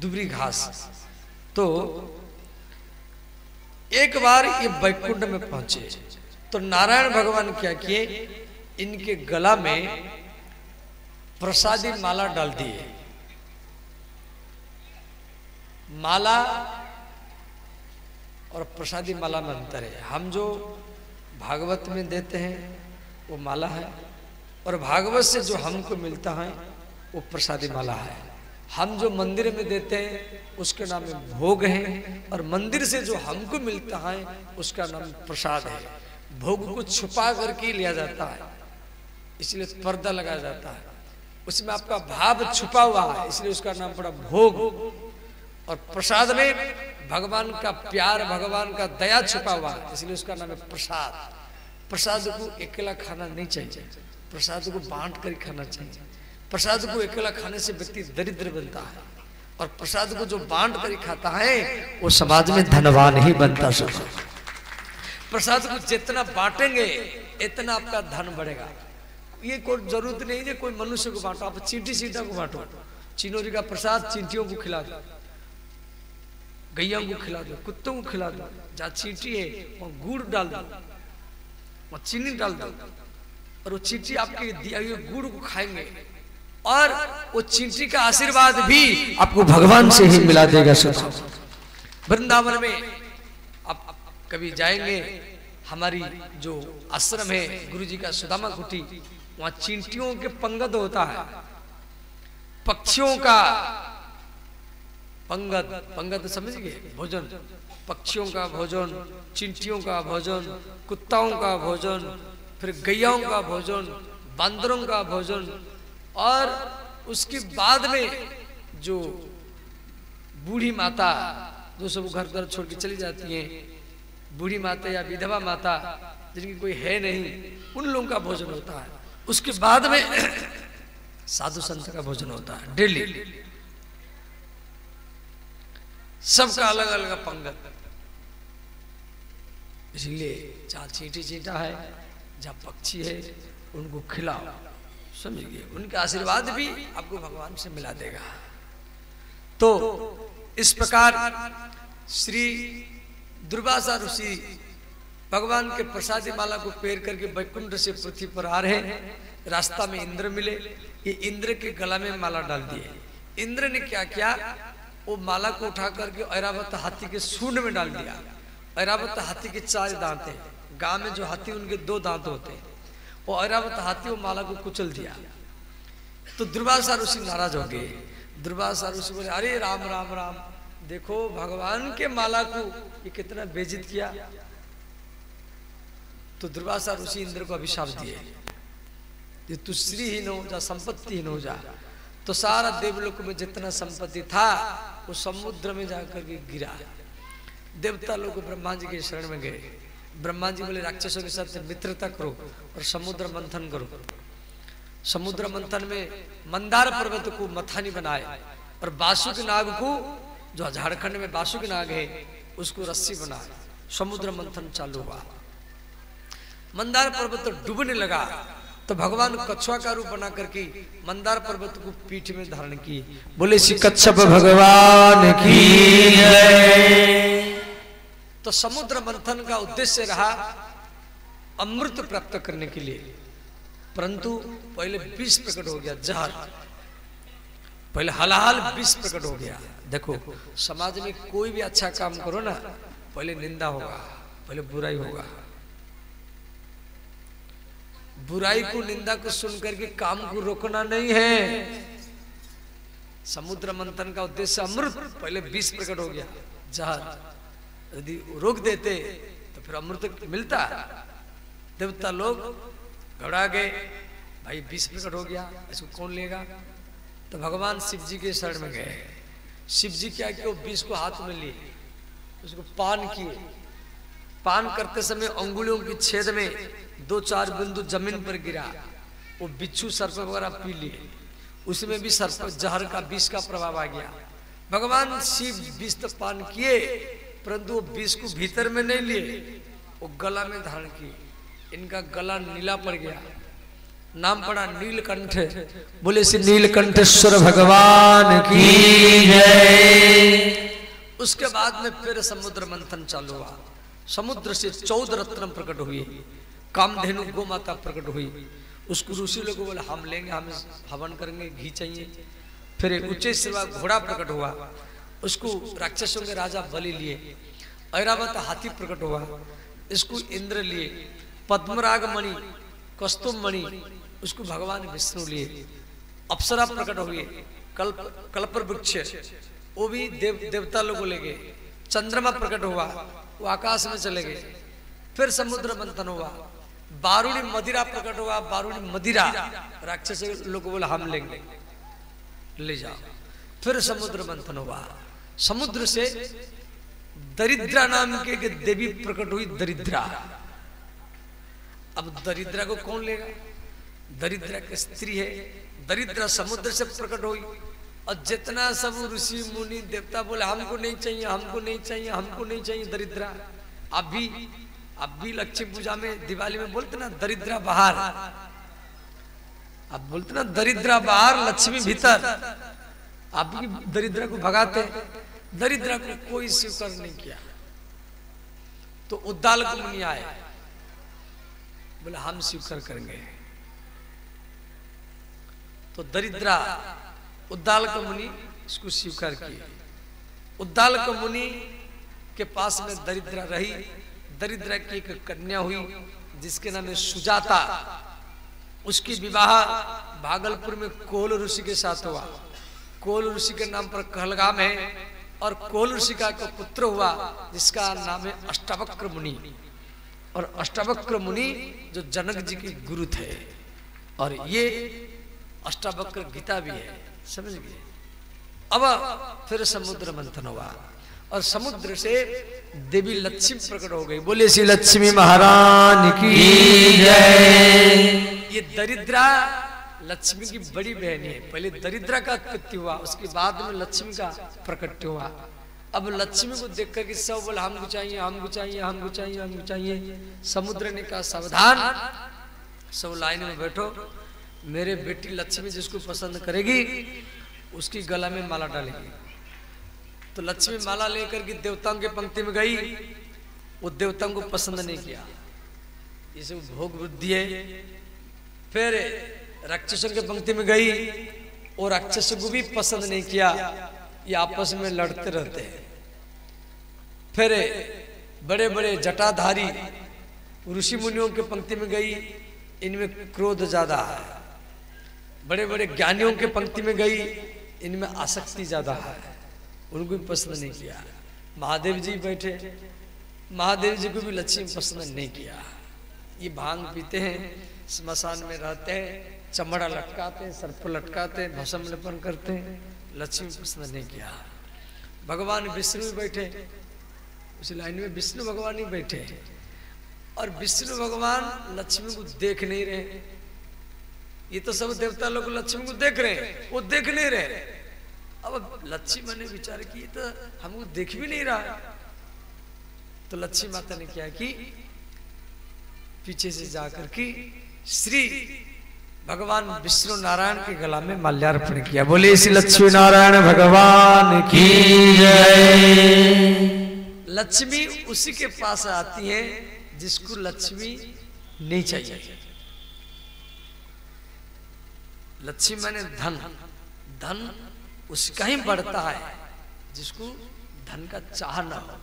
दुबरी घास। तो एक बार ये वैकुंठ में पहुंचे तो नारायण भगवान क्या किए, इनके गला में प्रसादी माला डाल दिए। माला और प्रसादी माला में अंतर है। हम जो भागवत में देते हैं वो माला है, और भागवत से जो हमको मिलता है वो प्रसादी माला है। हम जो मंदिर में देते हैं उसके नाम में भोग है, और मंदिर से जो हमको मिलता है उसका नाम प्रसाद है। भोग को छुपा करके लिया जाता है, इसलिए पर्दा लगाया जाता है, उसमें आपका भाव छुपा हुआ है, इसलिए उसका नाम पड़ा भोग। और प्रसाद में भगवान का प्यार, भगवान का दया छुपा हुआ है, इसलिए उसका नाम है प्रसाद। प्रसाद को अकेला खाना नहीं चाहिए, प्रसाद को बांट कर खाना चाहिए। प्रसाद को अकेला खाने से व्यक्ति दरिद्र बनता है, और प्रसाद को जो बांट कर खाता है वो समाज में धनवान ही बनता है। प्रसाद को जितना बांटेंगे इतना आपका धन बढ़ेगा। ये कोई जरूरत नहीं है कोई मनुष्य को बांटो, आप चींटी सीटा को बांटो। चिनोरी का प्रसाद चींटियों को खिला दो, गैया को खिला दो, कुत्तों को खिला दो। जहाँ चींटी है वहाँ गुड़ डाल दो, वहाँ चीनी डाल दो, और वो चींटी आपके दिया हुए गुड़ को खाएंगे, और वो चींटी का आशीर्वाद भी आपको भगवान से ही मिला देगा। वृंदावन में आप कभी जाएंगे, हमारी जो आश्रम है गुरु जी का सुदामा कुटी, वहां चींटियों के पंगत होता है, पक्षियों का पंगत समझ गए, भोजन, पक्षियों का भोजन, चींटियों का भोजन, कुत्ताओं का भोजन, फिर गैयाओं का भोजन, बांदरों का भोजन। और उसके बाद में जो बूढ़ी माता जो सब घर घर छोड़ के चली जाती हैं, बूढ़ी माता या विधवा माता जिनकी कोई है नहीं, उन लोगों का भोजन होता है। उसके बाद में साधु संत का भोजन होता है डेली, सबका अलग अलग पंगत। इसलिए जहाँ चींटी चींटा है, जहाँ पक्षी है, उनको खिलाओ, समझिए, उनका आशीर्वाद भी आपको भगवान से मिला देगा। तो इस प्रकार श्री दुर्वासा ऋषि भगवान के प्रसादी माला को पेर करके वैकुंठ से पृथ्वी पर आ रहे हैं। रास्ता में इंद्र मिले, ये इंद्र के गला में माला डाल दिए। इंद्र ने क्या किया, वो माला को उठा करके ऐरावत हाथी के सूंड में डाल दिया। ऐरावत हाथी के 4 दांत हैं, गांव में जो हाथी उनके 2 दांत होते हैं। वो ऐरावत हाथी वो माला को कुचल दिया। तो दुर्वासा ऋषि नाराज हो गए। दुर्वासा ऋषि बोले, अरे राम राम राम, देखो भगवान के माला को ये कितना बेइज्जत किया। तो दुर्वासा ऋषि इंद्र को अभिशाप दिए, ये तू श्रीहीन हो जा, संपत्तिहीन हो जा। तो सारा देवलोक में जितना संपत्ति था वो समुद्र में जाकर के गिरा। देवता लोग ब्रह्मा जी के शरण में गए। ब्रह्मा जी बोले, राक्षसों के साथ मित्रता करो और समुद्र मंथन करो। समुद्र मंथन में मंदार पर्वत को मथानी बनाए और बासुक नाग को, जो झारखंड में बासुक नाग है, उसको रस्सी बनाए। समुद्र मंथन चालू हुआ। मंदार पर्वत तो डूबने लगा तो भगवान कछुआ का रूप बना करके मंदार पर्वत को पीठ में धारण किए। बोले श्री कच्छप भगवान की जय। तो समुद्र मंथन का उद्देश्य रहा अमृत प्राप्त करने के लिए, परंतु पहले विष प्रकट हो गया, जहर। पहले हलाल विष प्रकट हो गया। देखो समाज में कोई भी अच्छा काम करो ना, पहले निंदा होगा, पहले बुराई होगा। बुराई को, निंदा को सुन करके काम को रोकना नहीं है। समुद्र मंथन का उद्देश्य अमृत, पहले विष प्रकट हो गया, जहर। यदि रोक देते तो फिर अमृत मिलता। देवता लोग घबरा गए, भाई विष प्रकट हो गया, इसको कौन लेगा। तो भगवान शिव जी के शरण में गए। शिव जी क्या किया, विष को हाथ में लिए, उसको पान किए। पान करते समय अंगुलियों की छेद में 2-4 बिंदु जमीन पर गिरा। वो बिच्छू सर्प वगैरह पी लिए, उसमें भी सर्प जहर का विष का प्रभाव आ गया। भगवान शिव विष तो पान किए, परंतु वो विष को भीतर में नहीं लिए, वो गला में धारण किए। इनका गला नीला पड़ गया, नाम पड़ा नीलकंठ। बोले श्री नीलकंठेश्वर भगवान की जय। उसके बाद में फिर समुद्र मंथन चालू हुआ। समुद्र से 14 रत्न प्रकट हुए। कामधेनु गो माता प्रकट हुई। उसको ऋषि लोग बोले हम लेंगे, हमें हवन करेंगे, घी चाहिए। फिर एक उच्च सेवा घोड़ा प्रकट हुआ, उसको राक्षसों के राजा बलि लिए। ऐरावत हाथी प्रकट हुआ, इसको इंद्र लिए। पद्मराग मणि, कस्तुम मणि, उसको भगवान विष्णु लिए। अप्सरा प्रकट हुए, कल्प वृक्ष, वो भी देवता लोगों ले गए। चंद्रमा प्रकट हुआ, वो आकाश में चले गए। फिर समुद्र मंथन हुआ। बारूणी मदिरा प्रकट हुआ, बारूणी मदिरा राक्षस लोग बोले हम लेंगे, ले जाओ। फिर समुद्र मंथन हुआ। समुद्र से दरिद्रा नाम के देवी प्रकट हुई, दरिद्रा। अब दरिद्रा को कौन लेगा, दरिद्रा की स्त्री है। दरिद्रा समुद्र से प्रकट हुई, और जितना सब ऋषि मुनि देवता बोले हमको नहीं चाहिए, हमको नहीं चाहिए, हमको नहीं चाहिए दरिद्रा। अब भी लक्ष्मी पूजा में, दिवाली में बोलते ना दरिद्रा बाहर, अब बोलते ना दरिद्रा बाहर लक्ष्मी भीतर। आप भी दरिद्रा को भगाते। दरिद्रा को कोई स्वीकार नहीं किया। तो उद्दालक मुनि आए, बोले हम स्वीकार करेंगे। तो दरिद्रा उद्दालक मुनि इसको स्वीकार किए। उद्दालक मुनि के पास में दरिद्रा रही। दरिद्रा की एक कन्या हुई जिसके नाम है सुजाता। उसकी विवाह भागलपुर में कोल ऋषि के साथ हुआ। कोल ऋषि के नाम पर कहलगाम है, और कोल ऋषि का एक पुत्र हुआ जिसका नाम है अष्टावक्र मुनि। और अष्टावक्र मुनि जो जनक जी के गुरु थे, और ये अष्टावक्र गीता भी है, समझ गए। अब फिर समुद्र मंथन हुआ, और समुद्र से देवी लक्ष्मी प्रकट हो गई। बोले श्री लक्ष्मी महारानी की जय। ये दरिद्रा लक्ष्मी की बड़ी बहन है। पहले दरिद्रा का उत्पत्ति हुआ, उसके बाद में लक्ष्मी का प्रकट हुआ। अब लक्ष्मी को देख करके सब बोले हमको चाहिए, हमको चाहिए, हमको चाहिए, हमको चाहिए। समुद्र ने कहा सावधान, सब लाइन में बैठो। मेरे बेटी लक्ष्मी जिसको पसंद करेगी उसकी गला में माला डालेगी। तो लक्ष्मी माला लेकर के देवताओं के पंक्ति में गई। वो देवताओं को पसंद नहीं किया, इसे भोग बुद्धि है। फिर राक्षसों के पंक्ति में गई, और राक्षसों को भी पसंद नहीं किया। ये आपस में लड़ते रहते हैं। फिर बड़े बड़े जटाधारी ऋषि मुनियों के पंक्ति में गई, इनमें क्रोध ज्यादा है। बड़े बड़े ज्ञानियों के पंक्ति में गई, इनमें आसक्ति ज्यादा है, उनको भी पसंद नहीं किया। महादेव जी बैठे, महादेव जी को भी लक्ष्मी पसंद नहीं किया। ये भांग पीते हैं, स्मशान में रहते हैं, चमड़ा लटकाते हैं, सर्प लटकाते हैं, भस्म लेपन करते हैं। लक्ष्मी पसंद नहीं किया। भगवान विष्णु भी बैठे, उस लाइन में विष्णु भगवान ही बैठे, और विष्णु भगवान लक्ष्मी को देख नहीं रहे। ये तो सब देवता लोग लक्ष्मी को देख रहे हैं, वो देख नहीं रहे। अब लक्ष्मी ने विचार किया तो हमको देख भी नहीं रहा। तो लक्ष्मी माता ने क्या कि पीछे से जाकर के श्री भगवान विष्णु नारायण के गला में माल्यार्पण किया। बोले श्री लक्ष्मी नारायण भगवान की जय। लक्ष्मी उसी के पास आती है जिसको लक्ष्मी नहीं चाहिए। लक्ष्मी माने धन, धन उसका ही बढ़ता है जिसको धन का चाह न हो।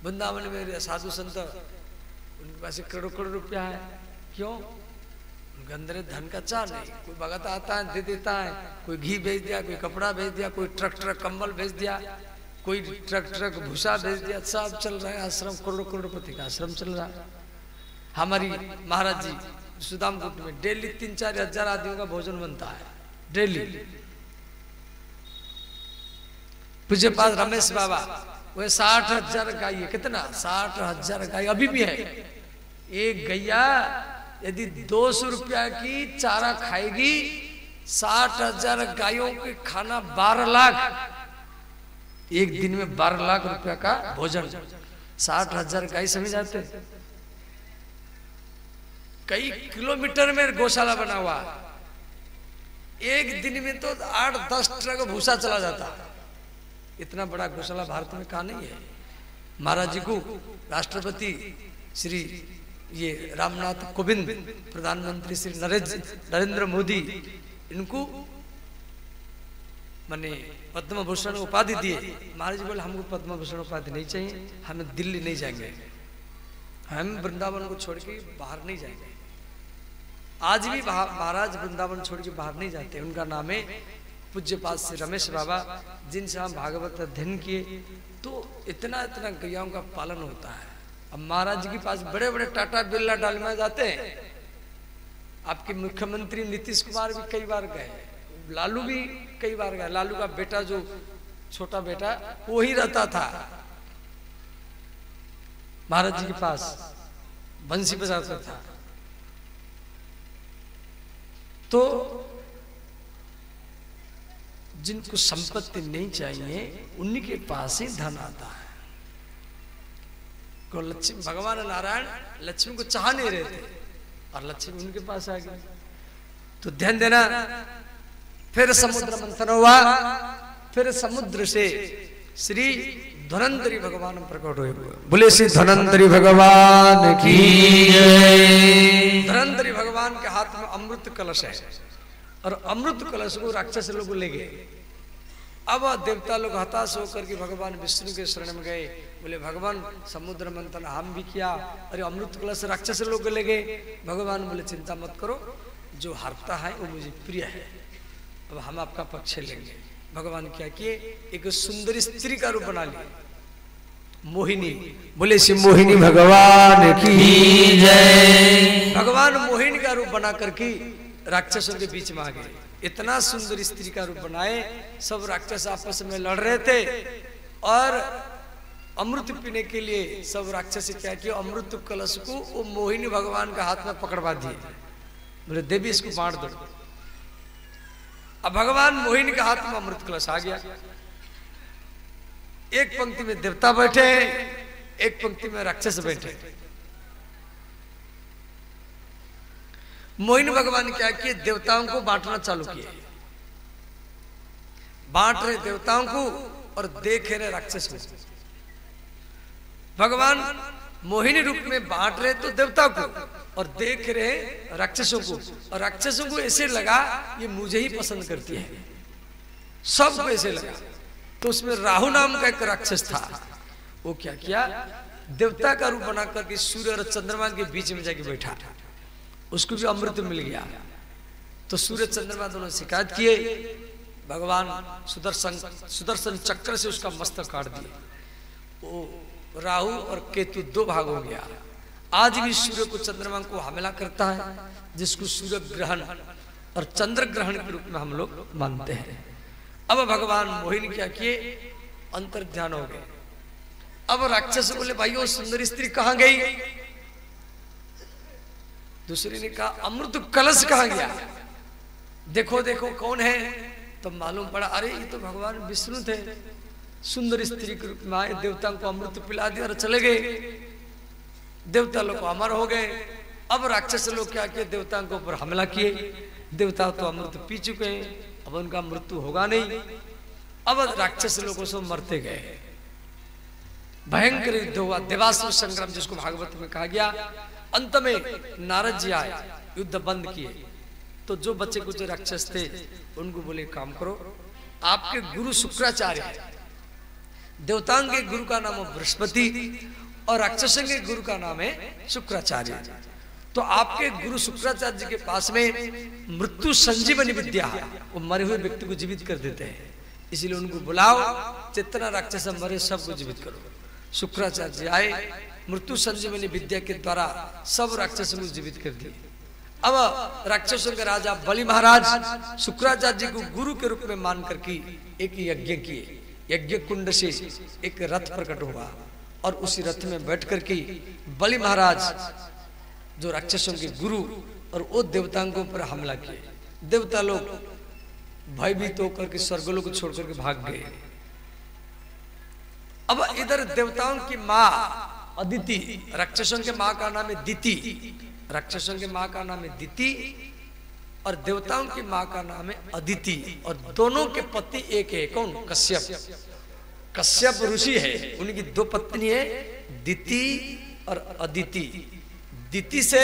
वृंदावन में साधु संत उनके पास करोड़ों करोड़ रुपया है, क्यों? उनके अंदर धन का चाह नहीं। कोई भगत आता है दे देता है, कोई घी भेज दिया, कोई कपड़ा भेज दिया, कोई ट्रक ट्रक कंबल भेज दिया, कोई ट्रक ट्रक भूसा भेज दिया, सब चल रहा है। आश्रम करोड़ों करोड़पति का आश्रम चल रहा है। हमारी महाराज जी सुदामकुट में डेली 3-4 हजार आदमियों का भोजन बनता है डेली। पूज्य पास रमेश बाबा वह 60,000 गाय है। कितना? 60,000 गाय अभी भी है। एक गैया यदि 200 रुपया की चारा खाएगी, 60,000 गायों के खाना 12 लाख, एक दिन में 12 लाख रुपया का भोजन। 60,000 गाय समझ जाते? कई किलोमीटर में गौशाला बना हुआ, एक दिन में तो 8-10 ट्रक भूसा चला जाता। इतना बड़ा गौशाला भारत में कहाँ नहीं है। महाराज जी को राष्ट्रपति श्री ये रामनाथ कोविंद, प्रधानमंत्री श्री नरेंद्र मोदी, इनको माने पद्म भूषण उपाधि दिए। महाराज जी बोले हमको पद्म भूषण उपाधि नहीं चाहिए, हमें दिल्ली नहीं जाएंगे, हम वृंदावन को छोड़ के बाहर नहीं जाएंगे। आज भी महाराज वृंदावन छोड़ के बाहर नहीं जाते। उनका नाम है पूज्य पाद श्री रमेश बाबा, जिनसे हम भागवत अध्ययन किए। तो इतना इतना गैयाओं का पालन होता है। अब महाराज जी के पास बड़े बड़े टाटा बिरला डालमिया जाते हैं। आपके मुख्यमंत्री नीतीश कुमार भी कई बार गए, लालू भी कई बार गए। लालू का बेटा जो छोटा बेटा वो ही रहता था महाराज जी के पास, बंसी बजाता था। तो जिनको संपत्ति नहीं चाहिए उन्हीं के पास ही धन आता है। को लक्ष्मी भगवान नारायण लक्ष्मी को चाह नहीं रहे थे और लक्ष्मी उनके पास आ गई। तो ध्यान देना, फिर समुद्र मंथन हुआ, फिर समुद्र से श्री धन्वंतरी भगवान प्रकट हुए। बोले श्री धन्वंतरी भगवान की जय। धन्वंतरी भगवान के हाथ में अमृत कलश है और अमृत कलश को राक्षस लोग ले गए। अब देवता लोग हताश होकर के भगवान विष्णु के शरण में गए। बोले भगवान समुद्र मंथन हम भी किया, अरे अमृत कलश राक्षस लोग ले गए। भगवान बोले चिंता मत करो, जो हारता है वो मुझे प्रिय है, अब हम आपका पक्ष लेंगे। भगवान क्या किए, एक सुंदर स्त्री का रूप बना लिया, मोहिनी। बोले श्री मोहिनी भगवान की जय। भगवान मोहिनी का रूप बना करके राक्षसों के बीच में आ गए। इतना सुंदर स्त्री का रूप बनाए, सब राक्षस आपस में लड़ रहे थे और अमृत पीने के लिए सब राक्षस क्या किया, अमृत कलश को वो मोहिनी भगवान का हाथ में पकड़वा दिए। बोले देवी इसको बांट दो। अब भगवान मोहिनी के हाथ में अमृत कलश आ गया। एक पंक्ति में देवता बैठे, एक पंक्ति में राक्षस बैठे। मोहिनी भगवान क्या किए, देवताओं को बांटना चालू किए। बांट रहे देवताओं को और देख रहे राक्षस को। भगवान मोहिनी रूप में बांट रहे तो देवता को और देख रहे राक्षसों को, और राक्षसों को ऐसे लगा ये मुझे ही पसंद करती है, सबको ऐसे लगा। तो उसमें राहु नाम का एक राक्षस था। वो क्या किया, देवता का रूप बना करके सूर्य और चंद्रमा के बीच में जाके बैठा। उसको भी अमृत मिल गया। तो सूर्य चंद्रमा दोनों शिकायत किए। भगवान सुदर्शन चक्र से उसका मस्तक काट दिए। वो राहु और केतु दो भाग हो गया। आज भी सूर्य को चंद्रमा को हमला करता है, जिसको सूर्य ग्रहण और चंद्र ग्रहण के रूप में हम लोग मानते हैं। अब भगवान मोहिनी क्या किए, अंतर ध्यान हो गए। अब राक्षस बोले भाई वो सुंदर स्त्री कहां गई। दूसरे ने कहा अमृत कलश कहां गया, देखो देखो कौन है। तो मालूम पड़ा अरे ये तो भगवान विष्णु थे, सुंदर स्त्री के रूप में आए, देवताओं को अमृत पिला दिया और चले गए। देवता लोग अमर हो गए अब राक्षस लोग क्या किए, देवताओं के ऊपर हमला किए। देवता तो अमृत पी चुके हैं, अब उनका मृत्यु होगा नहीं। अब राक्षस लोगों से मरते गए, भयंकर युद्ध हुआ, देवासुर संग्राम जिसको भागवत में कहा गया। अंत में नारद जी आए, युद्ध बंद किए। तो जो बच्चे कुछ राक्षस थे उनको बोले काम करो, आपके गुरु शुक्राचार्य है, देवताओं के गुरु का नाम है बृहस्पति और राक्षसों के गुरु का नाम है शुक्राचार्य। तो आपके गुरु शुक्राचार्य जी के पास में मृत्यु संजीवनी विद्या है, वो मरे हुए व्यक्ति को जीवित कर देते हैं। इसलिए उनको बुलाओ, जितना राक्षस मरे सबको जीवित करो। शुक्राचार्य जी आए, मृत्यु संजीवनी विद्या के द्वारा सब राक्षसों को जीवित कर दिए। अब राक्षसों के राजा बलि महाराज शुक्राचार्य जी को गुरु के रूप में मान करके एक यज्ञ किए। यज्ञ कुंड से एक रथ प्रकट हुआ और उसी रथ में बैठ करके बलि महाराज जो राक्षसों के गुरु और वो देवताओं के ऊपर हमला किए। देवता लोग भयभीत होकर के स्वर्गलोक को छोड़ करके भाग गए। अब इधर देवताओं की माँ अदिति, राक्षसों के माँ का नाम है दिति, राक्षसों के माँ का नाम है दिति और देवताओं की माँ का नाम है अदिति। और दोनों के पति एक है, कौन? कश्यप। कश्यप ऋषि है, उनकी दो पत्नी है, दिति और अदिति। दिति से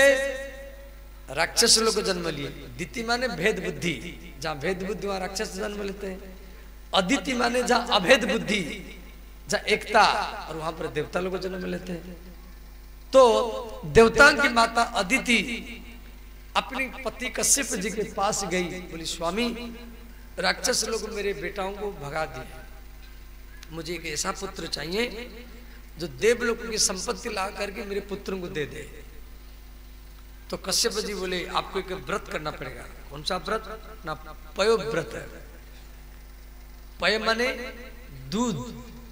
राक्षस लोग को जन्म लिए। दिति माने भेद बुद्धि, जहां भेद बुद्धि वहां राक्षस जन्म लेते हैं। अदिति माने जहां अभेद बुद्धि, जहां एकता, और वहां पर देवता लोग जन्म लेते हैं। तो देवता की माता अदिति अपने पति कश्यप जी के पास गई, बोली स्वामी राक्षस लोग मेरे बेटाओं को भगा दिए, मुझे एक ऐसा पुत्र चाहिए जो देवलोक की संपत्ति ला करके मेरे पुत्रों को दे दे। तो कश्यप जी बोले आपको एक व्रत करना पड़ेगा। कौन सा व्रत? ना पयो व्रत है। पय माने दूध,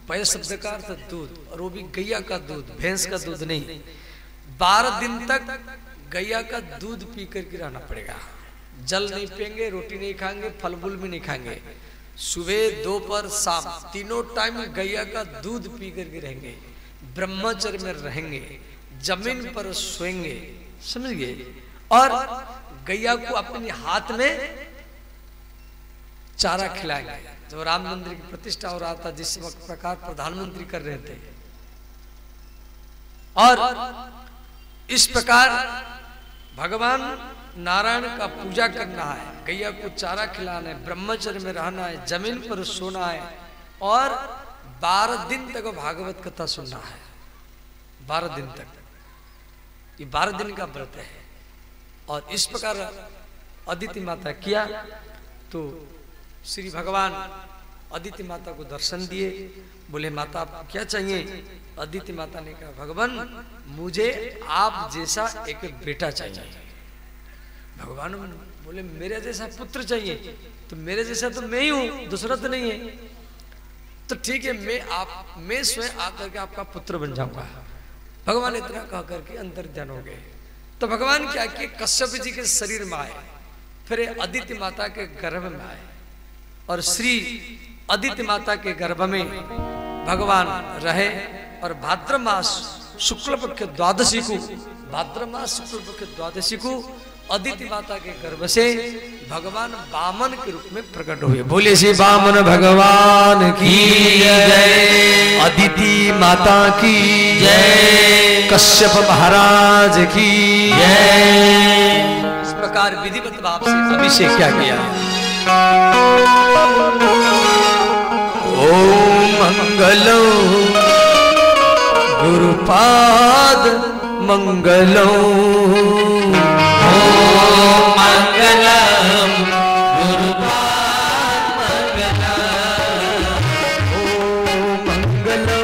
पय शब्द का अर्थ दूध, और वो भी गैया का दूध, भैंस का दूध नहीं। 12 दिन तक गैया का दूध पी करके रहना पड़ेगा। जल नहीं पिएंगे, रोटी नहीं खाएंगे, फल फूल भी नहीं खाएंगे। सुबह दोपहर शाम तीनों टाइम गैया का दूध पी करके रहेंगे, ब्रह्मचर्य में रहेंगे, जमीन पर सोएंगे, समझ गए। और गैया को अपने हाथ में चारा खिलाएंगे। जब राम मंदिर की प्रतिष्ठा हो रहा था, जिस वक्त प्रकार प्रधानमंत्री कर रहे थे, और इस प्रकार भगवान नारायण का पूजा करना है, गैया को चारा खिलाना है, ब्रह्मचर्य में रहना है, जमीन पर सोना है, और 12 दिन तक भागवत कथा सुनना है। 12 दिन तक, ये 12 दिन का व्रत है। और इस प्रकार अदिति माता किया तो श्री भगवान अदिति माता को दर्शन दिए। बोले माता आपको क्या चाहिए? अदिति माता ने कहा भगवान मुझे आप जैसा एक बेटा चाहिए। भगवान बोले मेरे जैसा पुत्र चाहिए? तो मेरे जैसा तो मैं ही हूं, दूसरा तो नहीं है। तो ठीक है, मैं स्वयं आकर के आपका पुत्र बन जाऊंगा। भगवान इतना कह करके अंतर ध्यान हो गए। तो भगवान क्या किए, कश्यप जी के शरीर में आए, फिर अदिति माता के गर्भ में आए, और श्री अदिति माता के गर्भ में भगवान रहे। और भाद्र मास शुक्ल पक्ष द्वादशी को, भाद्र मास शुक्ल पक्ष द्वादशी को अदिति माता के गर्भ से भगवान वामन के रूप में प्रकट हुए। बोले श्री वामन भगवान की जय, अदिति माता की जय, कश्यप महाराज की जय। इस प्रकार विधिवत भाव से अभिषेक क्या किया। ओम मंगलो गुरुपाद मंगलो, मंगलम गुरुपाद मंगलम, ओम मंगलो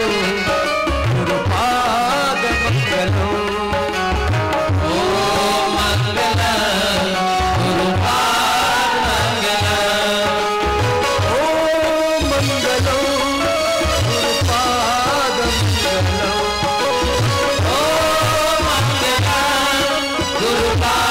गुरुपाद मंगलो, ओम मंगलम गुरुपाद मंगलम, ओम मंगलो गुरुपाद मंगलो, ओम मंगलम गुरुपाद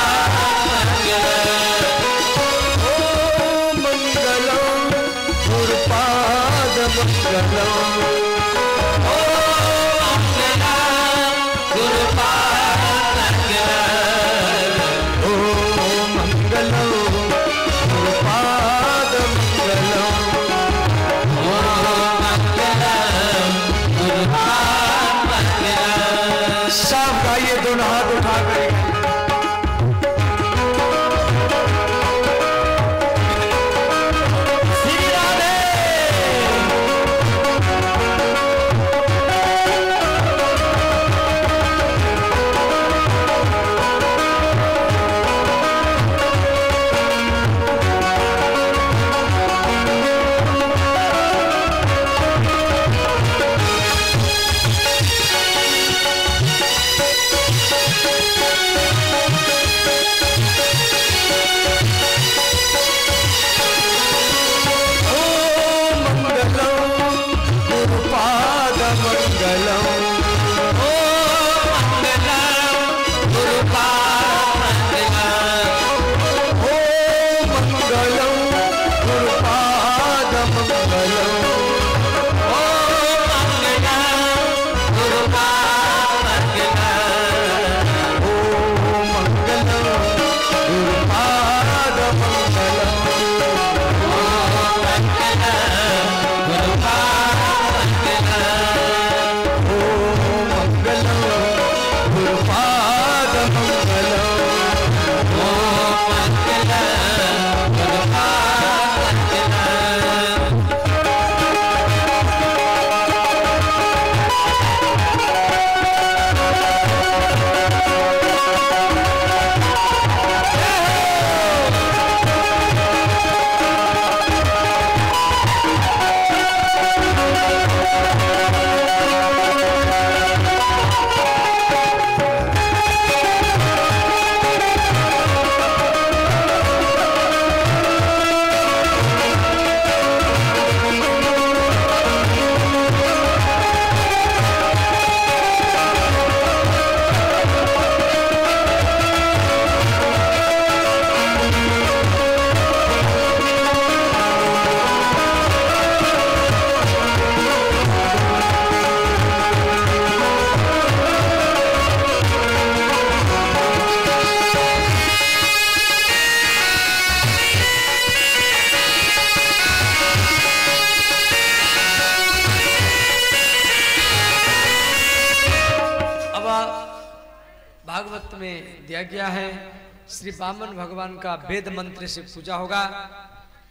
किया गया है। श्री वामन भगवान का वेद मंत्र से पूजा होगा।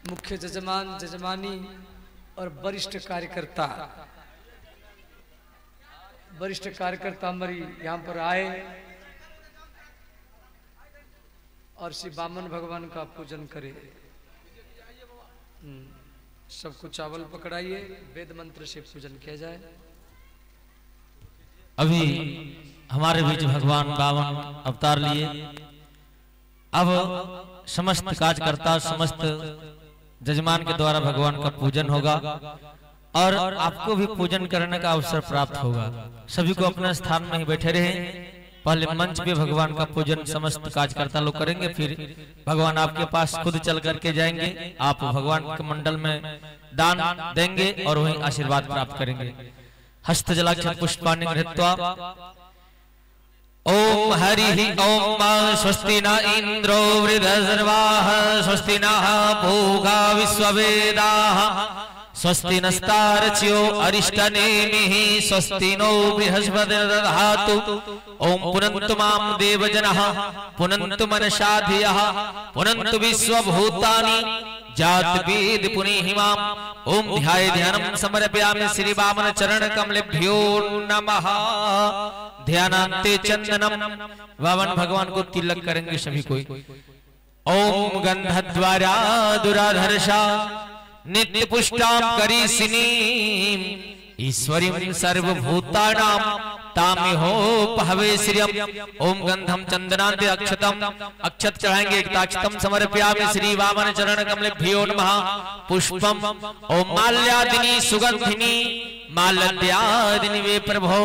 मुख्य जजमान, जजमानी और वरिष्ठ कार्यकर्ता हमारी यहाँ पर आए और श्री वामन भगवान का पूजन करे। सबको चावल पकड़ाइए, वेद मंत्र से पूजन किया जाए। अभी हमारे बीच भगवान वामन अवतार लिए। अब समस्त कार्यकर्ता, समस्त जजमान के द्वारा भगवान का पूजन होगा और आपको भी पूजन करने का अवसर प्राप्त होगा। सभी को अपने स्थान में ही बैठे रहे। पहले मंच पे भगवान का पूजन समस्त कार्यकर्ता लोग करेंगे, फिर भगवान आपके पास खुद चल करके जाएंगे। आप भगवान के मंडल में दान देंगे और वहीं आशीर्वाद प्राप्त करेंगे। हस्त जलाक्षर पुष्पाणि गृहीत्वा ओम हरि ओम स्वस्ति न इंद्रो वृद्धसर्वाः स्वस्ति नः भोगा विश्ववेदाः स्वस्ति नस्तार्क्ष्यो अरिष्टनेमिः स्वस्ति नो बृहस्पतिर्दधातु ओम पुनन्तु मां देवजनः पुनन्तु मनसा धियः पुनन्तु विश्वभूतानि जातवेद पुनीहिमाम् ओम ध्यानं समर्पयामि श्री वामन चरण कमलेभ्यो नमः। ध्यानान्ते चंदनम, वामन भगवान को तिलक करेंगे सभी कोई। ओम गंधद्वारा दुराधर्षा नित्य पुष्टाम करीसिनीम ईश्वरीं सर्वभूतानां तामिहो पहवे श्रियम। ओम गंधम चंदनांते अक्षतम, अक्षत चढ़ाएंगे। एकताक्षतम समर्पयामि श्री वामन चरण कमलेभ्यो नमः। पुष्पम ओम माल्यादिनी सुगंधिनी मालद्यादिनी वे प्रभो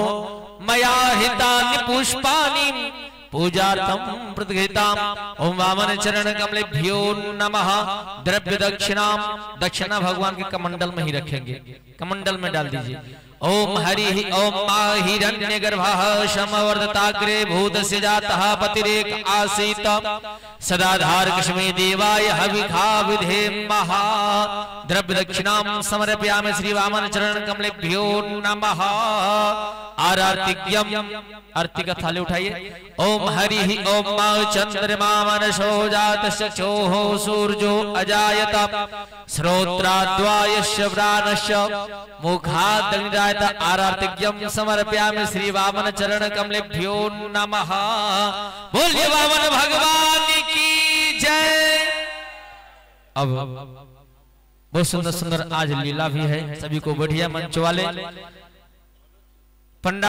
मया हितानि पुष्पानि पूजार्थं प्रतिगृहीताम्। ओम वामन चरण कमलेभ्यो नमः। द्रव्य दक्षिणाम, दक्षिणा भगवान के कमंडल में ही रखेंगे, कमंडल में डाल दीजिए। ओम हरि ओम हिरण्यगर्भः समवर्धताग्रे भूतस्य जातः पतिरेक आसीत सदाधार कस्मै देवाय हविखा विधेमः। द्रव्य दक्षिणाम समर्पयामि श्री वामन चरण कमलेभ्यो नमः। आरतिज्ञम, आरती का थाली उठाइए। ओम हरि ओम चंद्रमा मनसो जातस्य चक्षुः सूर्यो अजायत श्रोत्राद्वायस्य प्राणस्य मुखादग्निरायत। आरतिज्ञम समर्पयामि श्री वामन चरण कमलेभ्यो नमः। बोलिए वामन भगवान की जय। अब बहुत सुंदर सुंदर आज लीला भी है। सभी को बढ़िया मंच वाले पंडा